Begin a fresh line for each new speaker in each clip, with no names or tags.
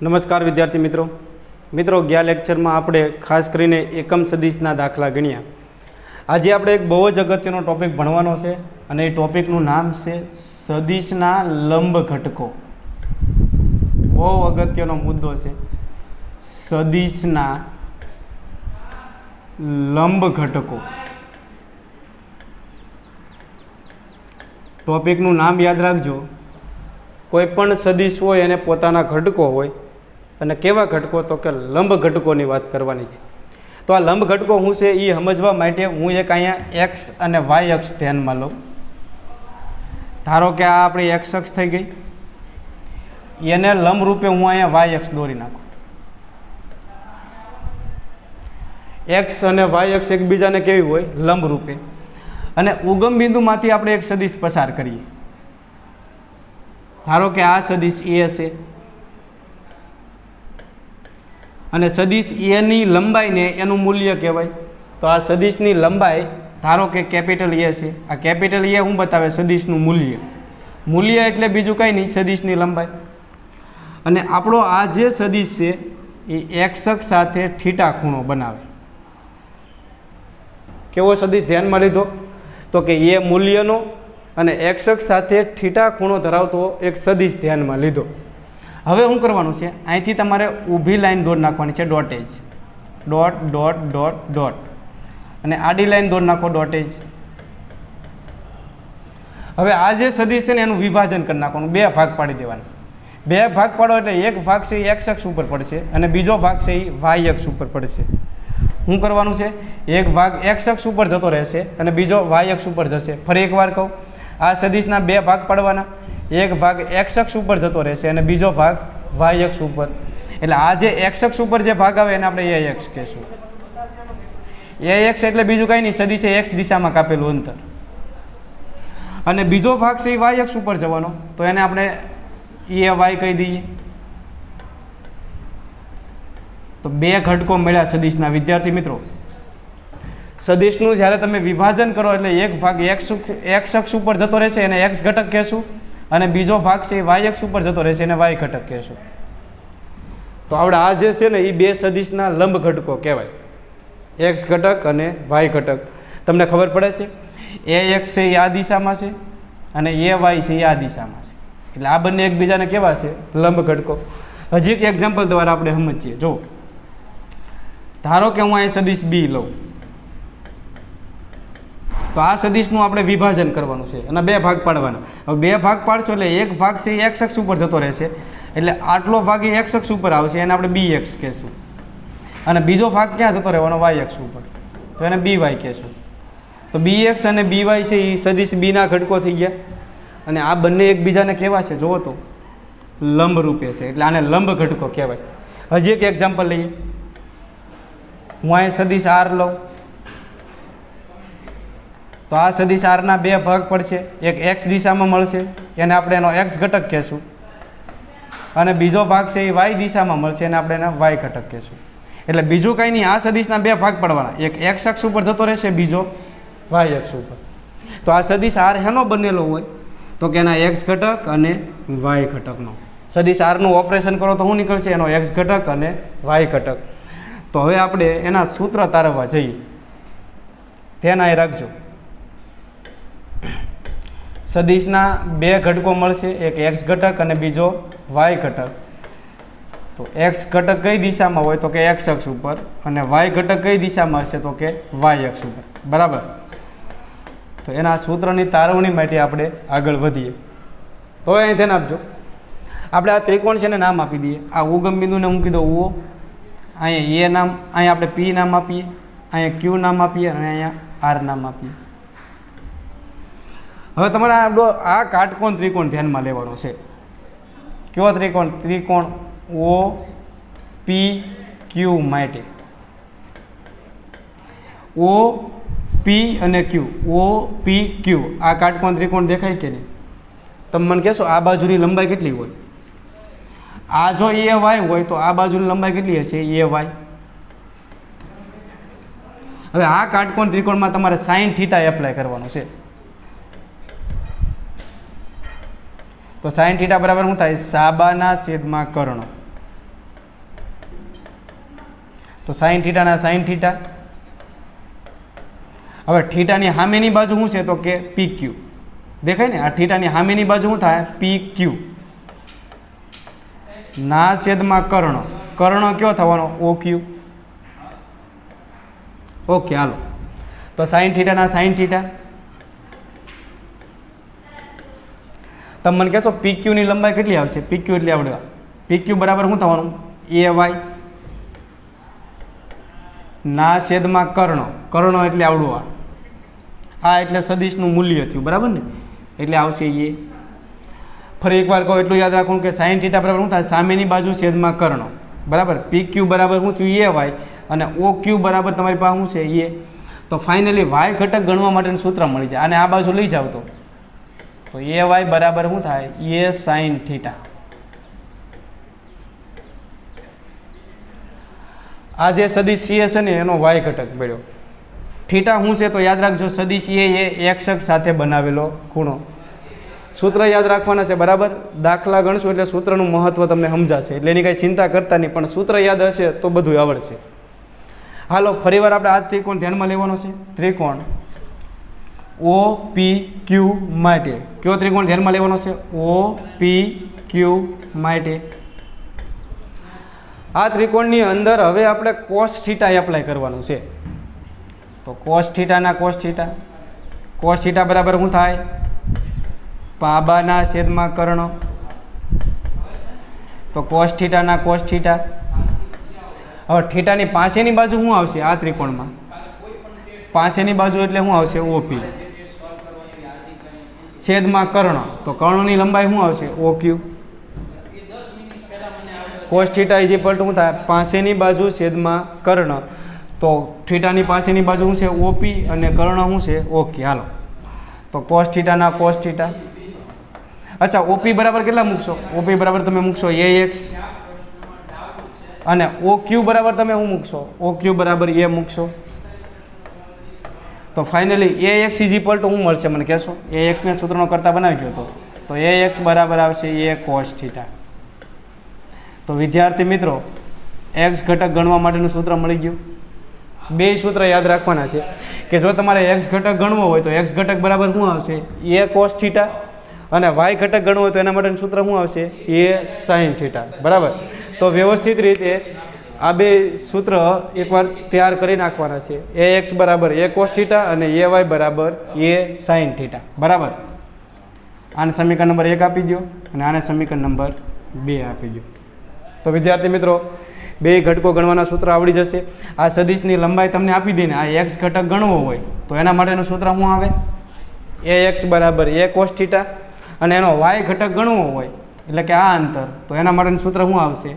નમસ્કાર વિદ્યાર્થી મિત્રો ગયા લેક્ચરમાં આપણે ખાસ કરીને એકમ સદિશના દાખલા ગણ્યા। આજે આપણે એક બહુ જ અગત્યનો ટોપિક ભણવાનો છે અને એ ટોપિકનું નામ છે સદિશના લંબ ઘટકો। બહુ અગત્યનો મુદ્દો છે સદિશના લંબ ઘટકો। ટોપિકનું નામ યાદ રાખજો। કોઈ પણ સદિશ હોય એને પોતાના ઘટકો હોય અને કેવા ઘટકો તો કે લંબ ઘટકોની વાત કરવાની છે। તો આ લંબ ઘટકો શું છે એ સમજવા માટે હું એક અહીંયા એક્સ અને વાય અક્ષ ધ્યાનમાં લઉં। ધારો કે આ આપણી એક્સ અક્ષ થઈ ગઈ, એને લંબ રૂપે હું અહીંયા વાય અક્ષ દોરી નાખું। એક્સ અને વાય અક્ષ એકબીજાને કેવી હોય? લંબ રૂપે। અને ઉગમ બિંદુમાંથી આપણે એક સદિશ પસાર કરીએ। ધારો કે આ સદિશ એ છે અને સદિશ એની લંબાઈને એનું મૂલ્ય કહેવાય। તો આ સદિશની લંબાઈ ધારો કે કેપિટલ એ છે। આ કેપિટલ એ શું બતાવે? સદિશનું મૂલ્ય એટલે બીજું કંઈ નહીં, સદિશની લંબાઈ। અને આપણો આ જે સદિશ છે એ એક્સ અક્ષ સાથે થીટા ખૂણો બનાવે। કેવો સદિશ ધ્યાનમાં લીધો? તો કે એ મૂલ્યનો અને એક્સ અક્ષ સાથે થીટા ખૂણો ધરાવતો એક સદિશ ધ્યાનમાં લીધો। હવે શું કરવાનું છે? અહીંથી તમારે ઊભી લાઈન દોર નાખવાની છે, ડોટેજ, ડોટ ડોટ ડોટ ડોટ, અને આડી લાઈન દોર નાખો, ડોટેજ। હવે આ જે સદિશ છે ને એનું વિભાજન કરી નાખવાનું, બે ભાગ પાડી દેવાના। બે ભાગ પાડો એટલે એક ભાગ છે એ એક્સ અક્ષ ઉપર પડશે અને બીજો ભાગ છે એ વાય અક્ષ ઉપર પડશે। શું કરવાનું છે? એક ભાગ એક્સ અક્ષ ઉપર જતો રહેશે અને બીજો વાય અક્ષ ઉપર જશે। ફરી એકવાર કહું, આ સદિશના બે ભાગ પાડવાના, એક ભાગ એક્સ અક્ષ ઉપર જતો રહેશે અને બીજો ભાગ વાય અક્ષ ઉપર। એટલે આ જે એક્સ અક્ષ ઉપર જે ભાગ આવે એને આપણે એ એક્સ કહેશું। એ એક્સ એટલે બીજું કાંઈ નહીં, સદિશે એક્સ દિશામાં કાપેલું અંતર। અને બીજો ભાગ છે એ વાય અક્ષ ઉપર જવાનો, તો એને આપણે એ વાય કહી દઈએ। તો બે ઘટકો મળ્યા સદિશના। વિદ્યાર્થી મિત્રો, સદિશનું જ્યારે તમે વિભાજન કરો એટલે એક ભાગ એક્સ અક્ષ ઉપર જતો રહેશે એને એક્સ ઘટક કહેશું અને બીજો ભાગ છે એ વાય અક્ષ ઉપર જતો રહેશે એને વાય ઘટક કહેશું। તો આપણે આ જે છે ને એ બે સદિશના લંબ ઘટકો કહેવાય, એક્સ ઘટક અને વાય ઘટક। તમને ખબર પડે છે એ એક્સ છે એ આ દિશામાં છે અને એ વાય છે એ આ દિશામાં છે, એટલે આ બંને એકબીજાને કેવા છે? લંબ ઘટકો। હજી એક એક્ઝામ્પલ દ્વારા આપણે સમજીએ। જો ધારો કે હું અહીં સદિશ બી લઉં, તો આ સદિશનું આપણે વિભાજન કરવાનું છે અને બે ભાગ પાડવાના। હવે બે ભાગ પાડશો એટલે એક ભાગ છે એ એક્સ અક્ષ ઉપર જતો રહેશે, એટલે આટલો ભાગ એ એક્સ અક્ષ ઉપર આવશે, એને આપણે બી એક્સ કહેશું। અને બીજો ભાગ ક્યાં જતો રહેવાનો? વાય અક્ષ ઉપર, તો એને બી વાય કહેશું। તો બી એક્સ અને બી વાય છે એ સદિશ બીના ઘટકો થઈ ગયા અને આ બંને એકબીજાને કેવા છે? જુઓ તો લંબ રૂપે છે, એટલે આને લંબ ઘટકો કહેવાય। હજી એક એક્ઝામ્પલ લઈએ। હું અહીં સદિશ આર લઉં, તો આ સદિશ આરના બે ભાગ પડશે, એક એક્સ દિશામાં મળશે એને આપણે એનો એક્સ ઘટક કહેશું અને બીજો ભાગ છે એ વાય દિશામાં મળશે એને આપણે એના વાય ઘટક કહેશું। એટલે બીજું કંઈ નહીં, આ સદિશના બે ભાગ પડવાના, એક એક્સ અક્ષ ઉપર જતો રહેશે, બીજો વાય અક્ષ ઉપર। તો આ સદિશ આર હેનો બનેલો હોય? તો કે એના એક્સ ઘટક અને વાય ઘટકનો। સદિશ આરનું ઓપરેશન કરો તો શું નીકળશે? એનો એક્સ ઘટક અને વાય ઘટક। તો હવે આપણે એના સૂત્ર તારવવા જઈએ, ધ્યાન અહીં રાખજો। સદિશના બે ઘટકો મળશે, એક એક્સ ઘટક અને બીજો વાય ઘટક। તો એક્સ ઘટક કઈ દિશામાં હોય? તો કે એક્સ અક્ષ ઉપર, અને વાય ઘટક કઈ દિશામાં હશે? તો કે વાય અક્ષ ઉપર, બરાબર। તો એના સૂત્રની તારવણી માટે આપણે આગળ વધીએ। તો અહીં ધ્યાન આપજો, આપણે આ ત્રિકોણ છે ને નામ આપી દઈએ। આ ઉગમ બિંદુને હું કીધું ઓ, અહીંયા એ નામ, અહીંયા આપણે પી નામ આપીએ, અહીંયા ક્યુ નામ આપીએ અને અહીંયા આર નામ આપીએ। હવે તમારે આ કાટકોણ ત્રિકોણ ધ્યાનમાં લેવાનો છે। કેવો ત્રિકોણ? ત્રિકોણ ઓ પી ક્યુ માટે। ઓ પી અને ક્યુ, ઓ પી ક્યુ, આ કાટકોણ ત્રિકોણ દેખાય કે નહીં? તમે મને કહેશો આ બાજુની લંબાઈ કેટલી હોય? આ જો એ વાય હોય તો આ બાજુની લંબાઈ કેટલી હશે? A Y. હવે આ કાટકોણ ત્રિકોણમાં તમારે સાઇન થીટા એપ્લાય કરવાનું છે। તો સાઇન થીટા બરાબર શું થાય? સાબાના છેદમાં કર્ણ। તો સાઈન થીટાના સાઈન થીટા. હવે થીટાની સામેની બાજુ શું છે તો કે પી ક્યુ દેખાય ને. આ થીટાની સામેની બાજુ શું થાય પી ક્યુ ના છેદમાં કર્ણ. કર્ણ કયો થવાનો ઓ ક્યુ. ઓકે હાલો તો સાઈન થીટાના સાઈન થીટા. તમે મને કહેશો પી ક્યુની લંબાઈ કેટલી આવશે? પી ક્યુ એટલે આવડે પી ક્યુ બરાબર શું થવાનું એ વાય ના છેદમાં કર્ણ. કર્ણ એટલે આવડું આ એટલે સદિશનું મૂલ્ય થયું બરાબર ને, એટલે આવશે એ. ફરી એકવાર કહો એટલું યાદ રાખવું કે સાઈન થીટા બરાબર શું થાય સામેની બાજુ છેદમાં કર્ણ બરાબર. પી ક્યુ બરાબર શું થયું એ વાય અને ઓ ક્યુ બરાબર તમારી પાસે શું છે એ. તો ફાઇનલી વાય ઘટક ગણવા માટેનું સૂત્ર મળી જાય. અને આ બાજુ લઈ જાવ તો એ વાય બરાબર શું થાય એ સાઈન થીટા. આ જે સદિશ સી છે ને એનો વાય ઘટક મળ્યો. થીટા શું છે તો યાદ રાખજો સદિશ એ એક્સ અક્ષ સાથે બનાવેલો ખૂણો. સૂત્ર યાદ રાખવાના છે બરાબર. દાખલા ગણશું એટલે સૂત્રનું મહત્વ તમને સમજાશે, એટલે એની કાંઈ ચિંતા કરતા નહીં, પણ સૂત્ર યાદ હશે તો બધું આવડશે. હાલો ફરીવાર આપણે આ ત્રિકોણ ધ્યાનમાં લેવાનો છે. ત્રિકોણ ઓ પી ક્યુ માટે કયો ત્રિકોણ ધ્યાનમાં લેવાનો છે? ઓ પી ક્યુ માટે. આ ત્રિકોણની અંદર હવે આપણે કોસ થીટા એપ્લાય કરવાનું છે. તો કોસ થીટાના કોસ થીટા. કોસ થીટા બરાબર શું થાય પાબાના છેદમાં કર્ણ. તો કોસ થીટાના કોસ થીટા. હવે થીટાની પાસેની બાજુ શું આવશે આ ત્રિકોણમાં? પાસેની બાજુ એટલે શું આવશે ઓપી છેદમાં કર્ણ. તો કર્ણની લંબાઈ શું આવશે O Q. Cos theta is equal to શું થાય પાસેની બાજુ છેદમાં કર્ણ. તો થીટાની પાસેની બાજુ શું છે ઓપી અને કર્ણ શું છે ઓકે. હાલો તો કોસ થીટાના કોસ થીટા. અચ્છા ઓપી બરાબર કેટલા મૂકશો? ઓપી બરાબર તમે મૂકશો એ એક્સ અને ઓ ક્યુ બરાબર તમે શું મૂકશો? ઓ ક્યુ બરાબર એ મૂકશો. તો finally A x is equal to શું મળશે મને કહેશો? એ એક્સને સૂત્રનો કરતા બનાવી ગયો તો એ એક્સ બરાબર આવશે એ કોસ થીટા. તો વિદ્યાર્થી મિત્રો એક્સ ઘટક ગણવા માટેનું સૂત્ર મળી ગયું. બે સૂત્ર યાદ રાખવાના છે કે જો તમારે એક્સ ઘટક ગણવો હોય તો એક્સ ઘટક બરાબર શું આવશે એ કોસ થીટા, અને વાય ઘટક ગણવો હોય તો એના માટેનું સૂત્ર શું આવશે એ સાઈન થીટા બરાબર. તો વ્યવસ્થિત રીતે આ બે સૂત્ર એકવાર તૈયાર કરી નાખવાના છે. એ એક્સ બરાબર એ કોસ થીટા અને એ વાય બરાબર એ સાઈન થીટા બરાબર. આને સમીકરણ નંબર 1 આપી દો અને આને સમીકરણ નંબર 2 આપી દો. તો વિદ્યાર્થી મિત્રો બે ઘટકો ગણવાના સૂત્ર આવડી જશે. આ સદિશની લંબાઈ તમને આપી દઈને આ એક્સ ઘટક ગણવો હોય તો એના માટેનું સૂત્ર શું આવે એ એક્સ બરાબર એ કોસ થીટા, અને એનો વાય ઘટક ગણવો હોય એટલે કે આ અંતર તો એના માટેનું સૂત્ર શું આવશે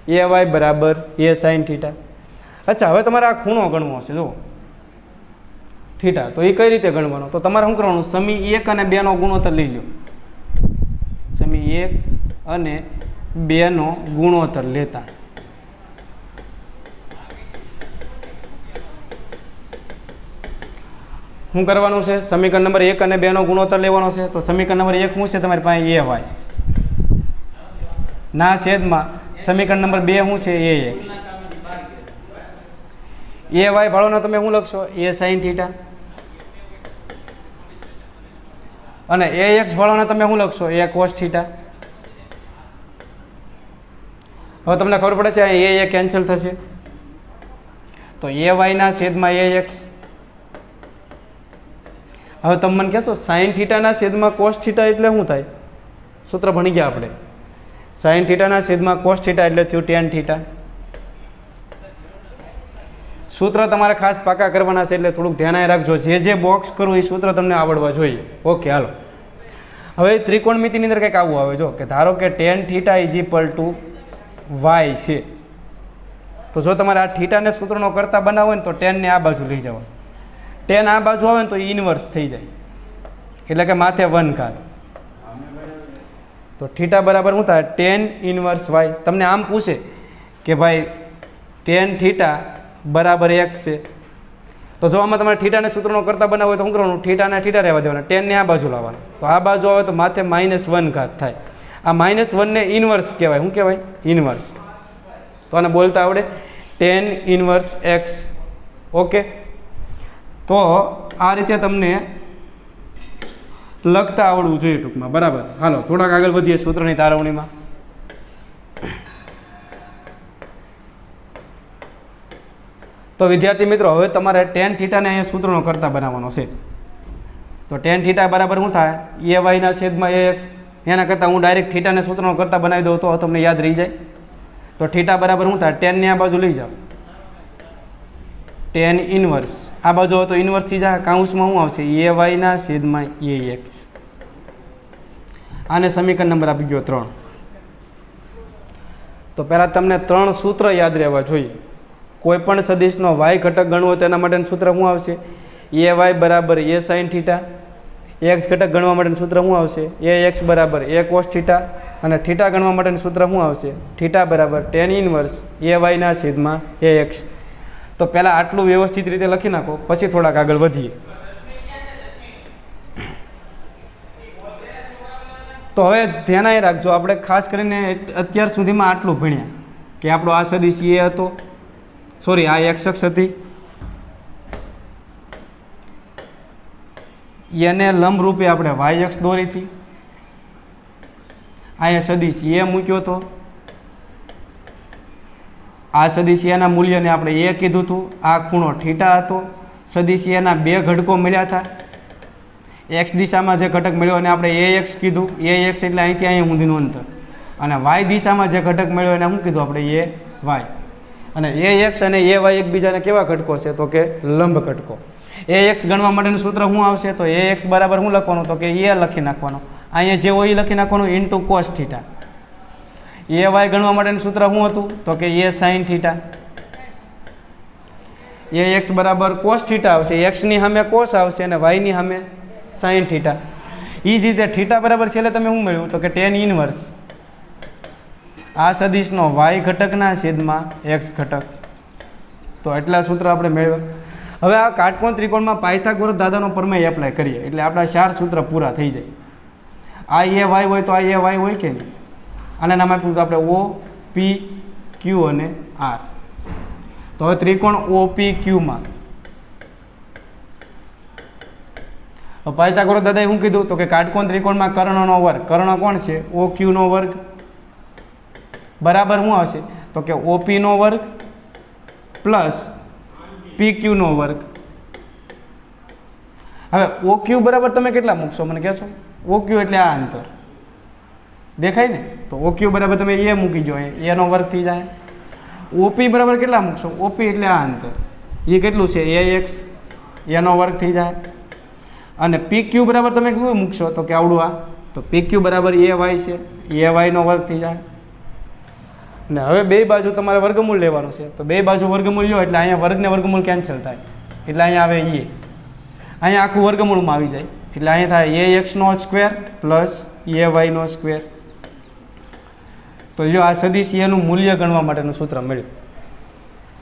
એ વાય બરાબર એ સાઈન થીટા. અચ્છા હવે તમારે આ ખૂણો ગણવો હશે જો થીટા, તો એ કઈ રીતે ગણવાનો? તો તમારે શું કરવાનું સમી 1 અને 2 નો ગુણોત્તર લઈ લો. સમી 1 અને 2 નો ગુણોત્તર લેતા શું કરવાનું છે? સમીકરણ નંબર 1 અને 2 નો ગુણોત્તર લેવાનો છે. તો સમીકરણ નંબર 1 શું છે તમારી પાસે એ વાય ના છેદમાં સમીકરણ નંબર 2 શું છે એ એક્સ. એ વાય ભાળોનો તમે શું લખશો એ સાઈન થીટા, અને એ એક્સ ભાળોને તમે શું લખશો એ કોસ થીટા. હવે તમને ખબર પડે છે એ કેન્સલ થશે તો એ વાયના છેદમાં એ એક્સ. હવે તમે મને કહેશો સાઈન થીટાના છેદમાં કોસ થીટા એટલે શું થાય? સૂત્ર ભણી ગયા આપણે. સાઈન થીટાના છેદમાં કોસ થીટા એટલે થયું ટેન થીટા. સૂત્ર તમારે ખાસ પાકા કરવાના છે એટલે થોડુંક ધ્યાન રાખજો. જે બોક્સ કરવું એ સૂત્ર તમને આવડવા જોઈએ. ઓકે હાલો હવે ત્રિકોણમિતિની અંદર કંઈક આવું આવે જો કે ધારો કે tan theta is equal to Y છે. તો જો તમારે આ થીટાને સૂત્રનો કરતા બનાવો ને તો ટેનને આ બાજુ લઈ જવા. ટેન આ બાજુ આવે ને તો ઇનવર્સ થઈ જાય એટલે કે માથે 1 ઘાત. તો થીટા બરાબર શું થાય ટેન ઇનવર્સ વાય. તમને આમ પૂછે કે ભાઈ ટેન થીટા બરાબર એક્સ છે, તો જો આમાં તમારે થીટાને સૂત્રનો કરતા બનાવો તો શું કરવાનું થીટાને થીટા રહેવા દેવાના, ટેનને આ બાજુ લાવવાના. તો આ બાજુ આવે તો માથે -1 ઘાત થાય. આ -1 ને ઇનવર્સ કહેવાય. શું કહેવાય? ઇનવર્સ. તો આને બોલતા આવડે tan ઇન્વર્સ x. ઓકે, તો આ રીતે તમને લખતા આવડવું જોઈએ ટૂંકમાં. બરાબર, હાલો થોડાક આગળ વધીએ સૂત્રની તારવણીમાં. તો વિદ્યાર્થી મિત્રો, હવે તમારે tan થીટાને અહીંયા સૂત્રનો કરતા બનાવવાનો છે. તો tan થીટા બરાબર શું થાય? એ વાયના છેદમાં ax. એના કરતાં હું ડાયરેક્ટ થીટાને સૂત્રનો કરતા બનાવી દઉં તો તમને યાદ રહી જાય. તો થીટા બરાબર શું થાય? tan ની આ બાજુ લઈ જાઓ, tan ઇન્વર્સ. આ બાજુ હોય તો ઇન્વર્સ થઈ જાય. કાઉન્સમાં શું આવશે? એ વાયના છેદમાં ax. આને સમીકરણ નંબર આપી ગયો 3. તો પહેલાં તમને 3 સૂત્ર યાદ રહેવા જોઈએ. કોઈ પણ સદિશનો y ઘટક ગણવો તેના માટેનું સૂત્ર શું આવશે? એ વાય બરાબર એ સાઇન થીટા. એક્સ ઘટક ગણવા માટેનું સૂત્ર શું આવશે? એ એક્સ બરાબર એ કોસ થીટા. અને થીટા ગણવા માટેનું સૂત્ર શું આવશે? થીટા બરાબર tan ઇન્વર્સ એ વાયના છેદમાં એ એક્સ. તો પહેલાં આટલું વ્યવસ્થિત રીતે લખી નાખો, પછી થોડાક આગળ વધીએ. તો હવે ધ્યાન આવી રાખજો, આપણે ખાસ કરીને અત્યાર સુધીમાં આટલું ભણ્યા કે આપણો આ સદિશ એ હતો, સોરી આ એક્સ અક્ષ હતી, એને લંબરૂપે આપણે વાય અક્ષ દોરી હતી. અહીંયા સદિશ એ મૂક્યો હતો. આ સદિશ એના મૂલ્યને આપણે એ કીધું હતું. આ ખૂણો થીટા હતો. સદિશ એના 2 ઘટકો મળ્યા હતા. એક્સ દિશામાં જે ઘટક મળ્યો એને આપણે એ એક્સ કીધું. એ એક્સ એટલે અહીંથી અહીંયા સુધીનું અંતર. અને વાય દિશામાં જે ઘટક મળ્યો એને શું કીધું આપણે? A Y. અને એ એક્સ અને એ વાય એકબીજાને કેવા ઘટકો છે? તો કે લંબ ઘટકો. એ એક્સ ગણવા માટેનું સૂત્ર શું આવશે? તો એ એક્સ બરાબર શું લખવાનું? તો કે એ લખી નાખવાનું. અહીંયા જે હોય એ લખી નાખવાનું into cos theta. A Y ગણવા માટેનું સૂત્ર શું હતું? તો કે A sine theta. A X બરાબર કોસ થીટા આવશે. એક્સની સામે કોસ આવશે અને વાયની સામે સાઇન થીટા. એ જ રીતે થીટા બરાબર છેલ્લે તમે શું મેળવ્યું? તો કે tan ઇન્વર્સ આ સદિશનો વાય ઘટકના છેદમાં એક્સ ઘટક. તો એટલા સૂત્ર આપણે મેળવ્યા. હવે આ કાટકોણ ત્રિકોણમાં પાયથાગોરસ દાદાનો પ્રમેય એપ્લાય કરીએ એટલે આપણા 4 સૂત્ર પૂરા થઈ જાય. આ એ વાય હોય તો આ એ વાય હોય કે નહીં? આના નામ આપ્યું તો આપણે ઓ પી ક્યુ અને આર. તો હવે ત્રિકોણ ઓ પી ક્યુમાં પાયથાગોરસ દાદાએ શું કીધું? તો કે કાટકોણ ત્રિકોણમાં કર્ણનો વર્ગ. કર્ણ કોણ છે? ઓ ક્યુનો વર્ગ બરાબર શું આવશે? તો કે ઓપીનો વર્ગ પ્લસ પી ક્યુનો વર્ગ. હવે ઓ ક્યુ બરાબર તમે કેટલા મૂકશો મને કહેશો? ઓ ક્યુ એટલે આ અંતર દેખાય ને? તો ઓ ક્યુ બરાબર તમે એ મૂકી જો, એનો વર્ગ થઈ જાય. ઓપી બરાબર કેટલા મૂકશો? ઓપી એટલે આ અંતર, એ કેટલું છે? એ એક્સ, એનો વર્ગ થઈ જાય. અને પી ક્યુ બરાબર તમે કેવું મૂકશો? તો કે આવડું આ. તો પી ક્યુ બરાબર એ વાય છે, એ વાયનો વર્ગ થઈ જાય. ને હવે બે બાજુ તમારે વર્ગમૂળ લેવાનું છે. તો બે બાજુ વર્ગમૂળ લો એટલે અહીંયા વર્ગને વર્ગમૂળ કેન્સલ થાય એટલે અહીંયા આવે એ. અહીંયા આખું વર્ગમૂળમાં આવી જાય એટલે અહીંયા થાય એ એક્સનો સ્ક્વેર પ્લસ એ વાયનો સ્ક્વેર. તો જો આ સદિશ એનું મૂલ્ય ગણવા માટેનું સૂત્ર મળ્યું.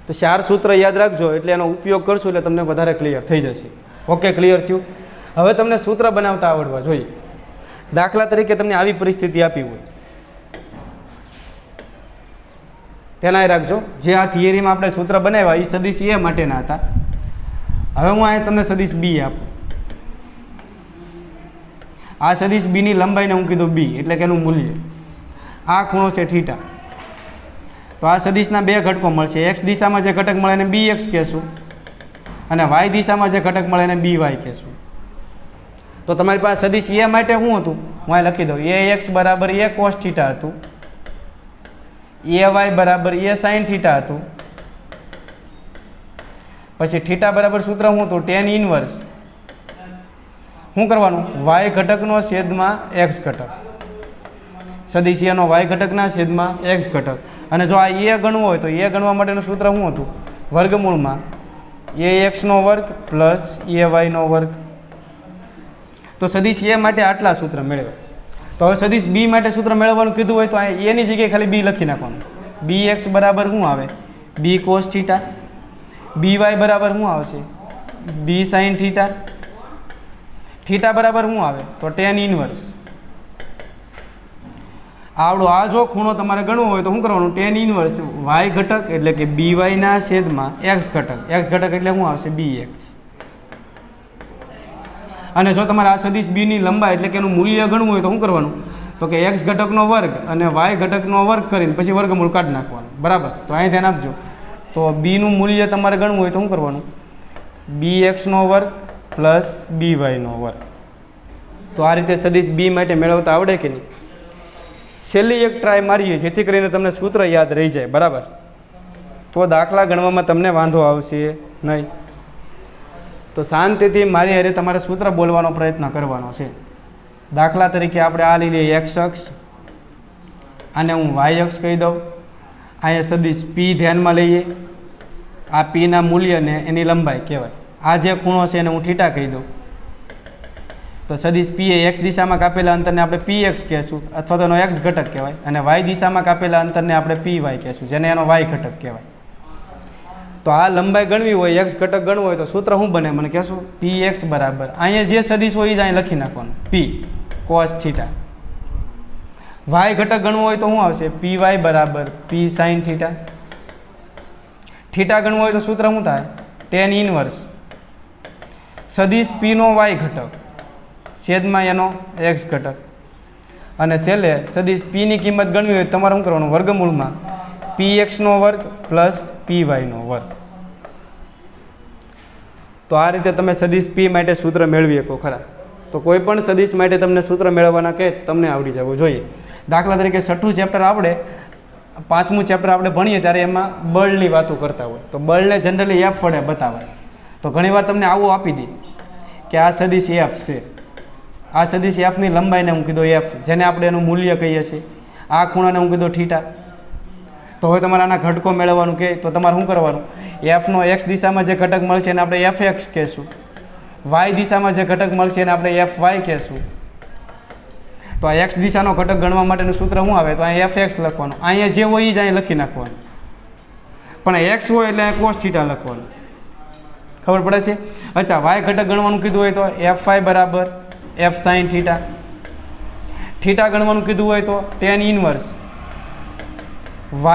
તો 4 સૂત્ર યાદ રાખજો એટલે એનો ઉપયોગ કરશું એટલે તમને વધારે ક્લિયર થઈ જશે. ઓકે, ક્લિયર થયું? હવે તમને સૂત્ર બનાવતા આવડવા જોઈએ. દાખલા તરીકે તમને આવી પરિસ્થિતિ આપી હોય, તેના રાખજો. જે આ થિયરીમાં આપણે સૂત્ર બનાવ્યા એ સદિશ એ માટેના હતા. હવે હું અહીં તમને સદિશ બી આપું. આ સદિશ બીની લંબાઈને હું કીધું બી એટલે કે એનું મૂલ્ય. આ ખૂણો છે થીટા. તો આ સદિશના 2 ઘટકો મળશે. એક્સ દિશામાં જે ઘટક મળે એને બી એક્સ કહેશું અને વાય દિશામાં જે ઘટક મળે એને બી વાય કહેશું. તો તમારી પાસે સદિશ એ માટે શું હતું? હું અહીં લખી દઉં. એ એક્સ બરાબર એ કોસ થીટા હતું, એ વાય બરાબર એ સાઇન થીટા હતું. પછી થીટા બરાબર સૂત્ર શું હતું? tan inverse. શું કરવાનું? વાય ઘટકનો છેદમાં એક્સ ઘટક. સદિશ એનો વાય ઘટકના છેદમાં એક્સ ઘટક. અને જો આ એ ગણવું હોય તો એ ગણવા માટેનું સૂત્ર શું હતું? વર્ગમૂળમાં એ એક્સનો વર્ગ પ્લસ એ વાયનો વર્ગ. તો સદિશ એ માટે આટલા સૂત્ર મેળવ્યા. તો હવે સદિશ બી માટે સૂત્ર મેળવવાનું કીધું હોય તો અહીંયા એની જગ્યાએ ખાલી બી લખી નાખવાનું. બી એક્સ બરાબર શું આવે? B cos theta. B Y બરાબર શું આવશે? બી સાઇન થીટા. થીટા બરાબર શું આવે? તો tan ઇન્વર્સ આવડો આ જો ખૂણો તમારે ગણવો હોય તો શું કરવાનું tan ઇન્વર્સ વાય ઘટક એટલે કે BY ના છેદમાં x ઘટક એટલે શું આવશે BX. અને જો તમારે આ સદિશ b ની લંબાઈ એટલે કે એનું મૂલ્ય ગણવું હોય તો શું કરવાનું તો કે x ઘટકનો વર્ગ અને y ઘટકનો વર્ગ કરીને પછી વર્ગમૂળ કાઢી નાખવાનું. બરાબર, તો અહીં ધ્યાન આપજો. તો b નું મૂલ્ય તમારે ગણવું હોય તો શું કરવાનું bx નો વર્ગ પ્લસ by નો વર્ગ. તો આ રીતે સદિશ b માટે મેળવતા આવડે કે નહીં? છેલ્લી એક ટ્રાય મારીએ જેથી કરીને તમને સૂત્ર યાદ રહી જાય. બરાબર, તો દાખલા ગણવામાં તમને વાંધો આવશે નહીં. તો શાંતિથી મારી હારે તમારે સૂત્ર બોલવાનો પ્રયત્ન કરવાનો છે. દાખલા તરીકે આપણે આ લઈ લઈએ x અક્ષ, આને હું y અક્ષ કહી દઉં. અહીંયા સદિશ p ધ્યાનમાં લઈએ. આ p ના મૂલ્યને એની લંબાઈ કહેવાય. આ જે ખૂણો છે એને હું થીટા કહી દઉં. તો સદિશ p એ x દિશામાં કાપેલા અંતરને આપણે px કહેશું અથવા તો એનો x ઘટક કહેવાય, અને y દિશામાં કાપેલા અંતરને આપણે py કહેશું જેને એનો y ઘટક કહેવાય. તો આ લંબાઈ ગણવી હોય, x ઘટક ગણવું હોય તો સૂત્ર શું બને મને કહેશું? px બરાબર અહીંયા જે સદિશ હોય એ જ અહીં લખી નાખવાનું p cos થીટા. y ઘટક ગણવું હોય તો શું આવશે? py બરાબર p sin થીટા. થીટા ગણવું હોય તો સૂત્ર શું થાય? tan ઇન્વર્સ સદિશ p નો y ઘટક છેદમાં એનો x ઘટક. અને છેલ્લે સદિશ p ની કિંમત ગણવી હોય તમારે શું કરવાનું? વર્ગમૂળમાં px નો વર્ગ પ્લસ py નો વર્ગ. તો આ રીતે તમે સદિશ p માટે સૂત્ર મેળવી શકો ખરા. તો કોઈ પણ સદિશ માટે તમને સૂત્ર મેળવવાના કે તમને આવડી જવું જોઈએ. દાખલા તરીકે 6થું ચેપ્ટર આપણે 5મું ચેપ્ટર આપણે ભણીએ ત્યારે એમાં બળની વાતો કરતા હોય તો બળને જનરલી f વડે બતાવાય. તો ઘણીવાર તમને આવું આપી દે કે આ સદિશ f છે, આ સદિશ f ની લંબાઈને હું કીધું f, જેને આપણે એનું મૂલ્ય કહીએ છીએ. આ ખૂણાને હું કીધું થીટા. તો હવે તમારે આના ઘટકો મેળવવાનું કે તો તમારે શું કરવાનું? f નો x દિશામાં જે ઘટક મળશે એને આપણે fx કહેશું, y દિશામાં જે ઘટક મળશે એને આપણે fy કહેશું. તો આ x દિશાનો ઘટક ગણવા માટેનું સૂત્ર શું આવે? તો અહીંયા fx લખવાનું, અહીંયા જે હોય એ જ અહીંયા લખી નાખવાનું, પણ x હોય એટલે cos થીટા લખવાનું. ખબર પડે છે? અચ્છા, y ઘટક ગણવાનું કીધું હોય તો fy બરાબર f sin થીટા. થીટા ગણવાનું કીધું હોય તો tan ઇન્વર્સ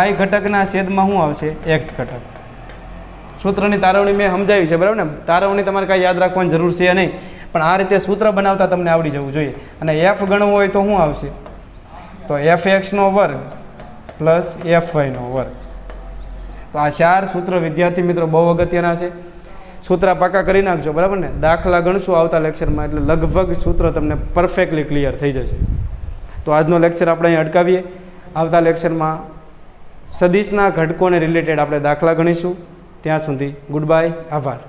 y ઘટકના છેદમાં શું આવશે? x ઘટક. સૂત્રની તારવણી મેં સમજાવી છે, બરાબર ને? તારવણી તમારે કાંઈ યાદ રાખવાની જરૂર છે નહીં, પણ આ રીતે સૂત્ર બનાવતા તમને આવડી જવું જોઈએ. અને f ગણવું હોય તો શું આવશે? તો fx નો વર્ગ પ્લસ fy નો વર્ગ. તો આ 4 સૂત્ર વિદ્યાર્થી મિત્રો બહુ અગત્યના છે. સૂત્ર પાકા કરી નાખજો, બરાબર ને? દાખલા ગણશું આવતા લેક્ચરમાં એટલે લગભગ સૂત્ર તમને પરફેક્ટલી ક્લિયર થઈ જશે. તો આજનો લેક્ચર આપણે અહીં અટકાવીએ. આવતા લેક્ચરમાં સદિશના ઘટકોને રિલેટેડ આપણે દાખલા ગણીશું. ત્યાં સુધી ગુડ બાય, આભાર.